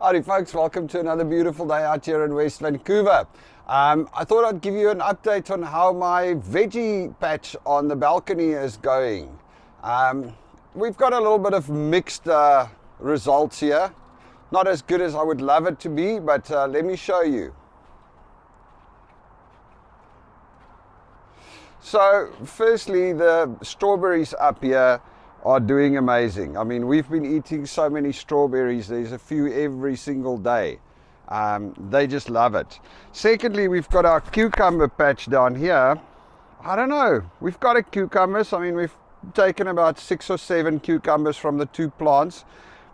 Howdy folks, welcome to another beautiful day out here in West Vancouver. I thought I'd give you an update on how my veggie patch on the balcony is going. We've got a little bit of mixed results here. Not as good as I would love it to be, but let me show you. So firstly, the strawberries up here are doing amazing. I mean, we've been eating so many strawberries. There's a few every single day. They just love it. Secondly, we've got our cucumber patch down here. I don't know, we've got a cucumbers. I mean, we've taken about 6 or 7 cucumbers from the 2 plants,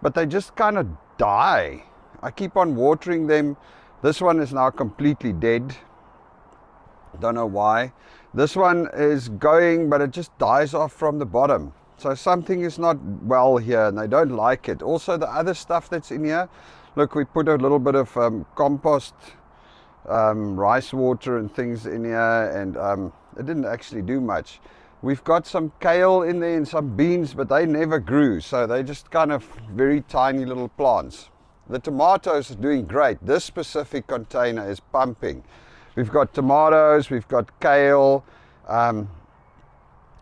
but they just kind of die. I keep on watering them. This one is now completely dead. Don't know why. This one is going, but it just dies off from the bottom. So something is not well here and they don't like it. Also the other stuff that's in here, look, we put a little bit of compost, rice water and things in here, and it didn't actually do much. We've got some kale in there and some beans, but they never grew, so they're just kind of very tiny little plants. The tomatoes are doing great. This specific container is pumping. We've got tomatoes, we've got kale.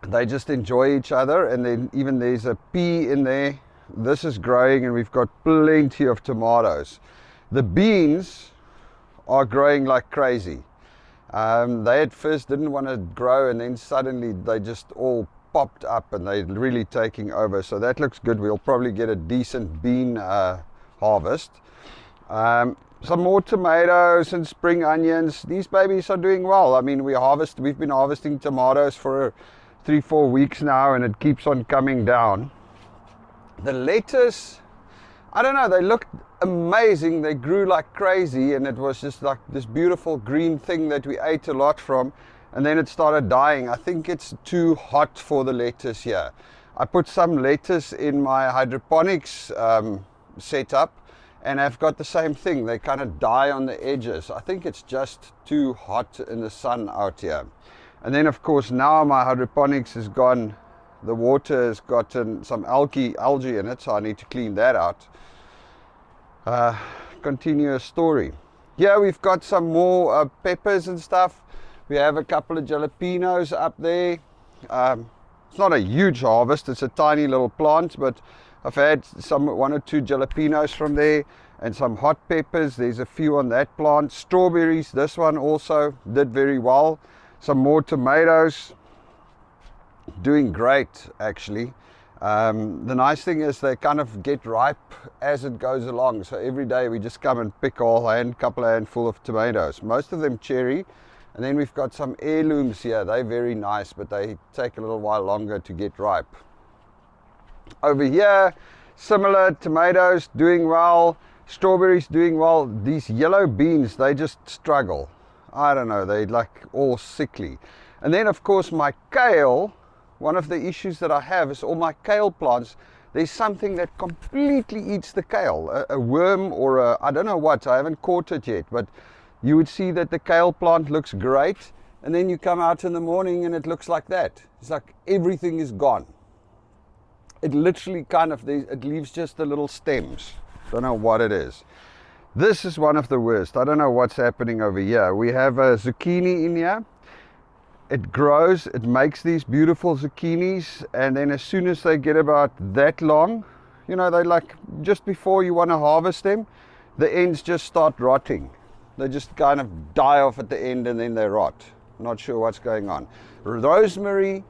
They just enjoy each other, and then even there's a pea in there. This is growing and we've got plenty of tomatoes. The beans are growing like crazy. They at first didn't want to grow, and then suddenly they just all popped up and they're really taking over. So that looks good. We'll probably get a decent bean harvest. Some more tomatoes and spring onions. These babies are doing well. I mean, we've been harvesting tomatoes for 3-4 weeks now, and it keeps on coming down. The lettuce, I don't know, they looked amazing. They grew like crazy, and it was just like this beautiful green thing that we ate a lot from, and then it started dying. I think it's too hot for the lettuce here. I put some lettuce in my hydroponics setup, and I've got the same thing. They kind of die on the edges. I think it's just too hot in the sun out here. And then of course now my hydroponics is gone. The water has gotten some algae in it, so I need to clean that out. Continuous story. Here we've got some more peppers and stuff. We have a couple of jalapenos up there. It's not a huge harvest, it's a tiny little plant, but I've had 1 or 2 jalapenos from there, and some hot peppers. There's a few on that plant. Strawberries, this one also did very well. Some more tomatoes, doing great actually. The nice thing is they kind of get ripe as it goes along. So every day we just come and pick a couple of handful of tomatoes. Most of them cherry. And then we've got some heirlooms here. They're very nice, but they take a little while longer to get ripe. Over here, similar, tomatoes doing well, strawberries doing well. These yellow beans, they just struggle. I don't know, they're like all sickly. And then of course my kale, one of the issues that I have is all my kale plants, there's something that completely eats the kale, a worm or I don't know what, I haven't caught it yet, but you would see that the kale plant looks great, and then you come out in the morning and it looks like that. It's like everything is gone. It literally it leaves just the little stems. Don't know what it is. This is one of the worst. I don't know what's happening over here. We have a zucchini in here. It grows, it makes these beautiful zucchinis, and then as soon as they get about that long, you know, they like just before you want to harvest them, the ends just start rotting. They just kind of die off at the end and then they rot. Not sure what's going on. Rosemary.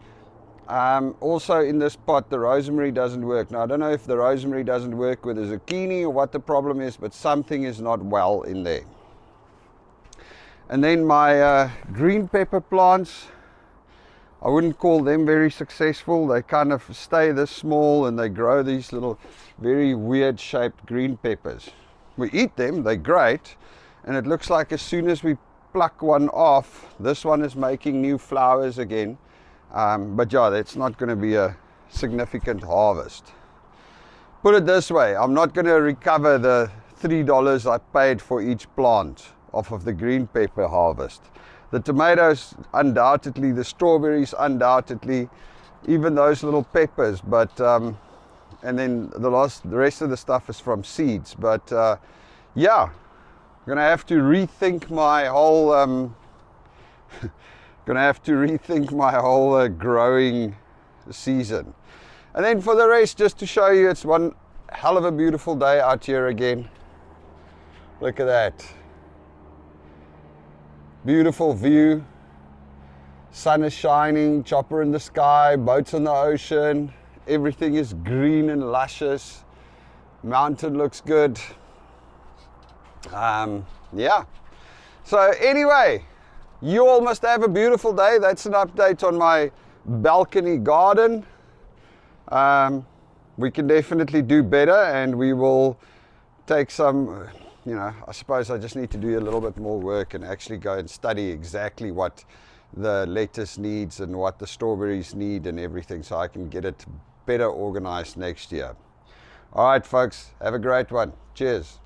Also in this pot, the rosemary doesn't work. Now I don't know if the rosemary doesn't work with the zucchini or what the problem is, but something is not well in there. And then my green pepper plants, I wouldn't call them very successful. They kind of stay this small and they grow these little very weird shaped green peppers. We eat them, they're great, and it looks like as soon as we pluck one off, this one is making new flowers again. But yeah, that's not going to be a significant harvest. Put it this way, I'm not going to recover the $3 I paid for each plant off of the green pepper harvest. The tomatoes undoubtedly, the strawberries undoubtedly, even those little peppers, but and then the rest of the stuff is from seeds. But yeah, I'm gonna have to rethink my whole growing season. And then for the rest, just to show you, it's one hell of a beautiful day out here again. Look at that. Beautiful view. Sun is shining, chopper in the sky, boats on the ocean. Everything is green and luscious. Mountain looks good. Yeah. So anyway, you all must have a beautiful day. That's an update on my balcony garden. We can definitely do better, and we will take some, I suppose I just need to do a little bit more work and actually go and study exactly what the lettuce needs and what the strawberries need and everything, so I can get it better organized next year. All right, folks, have a great one. Cheers.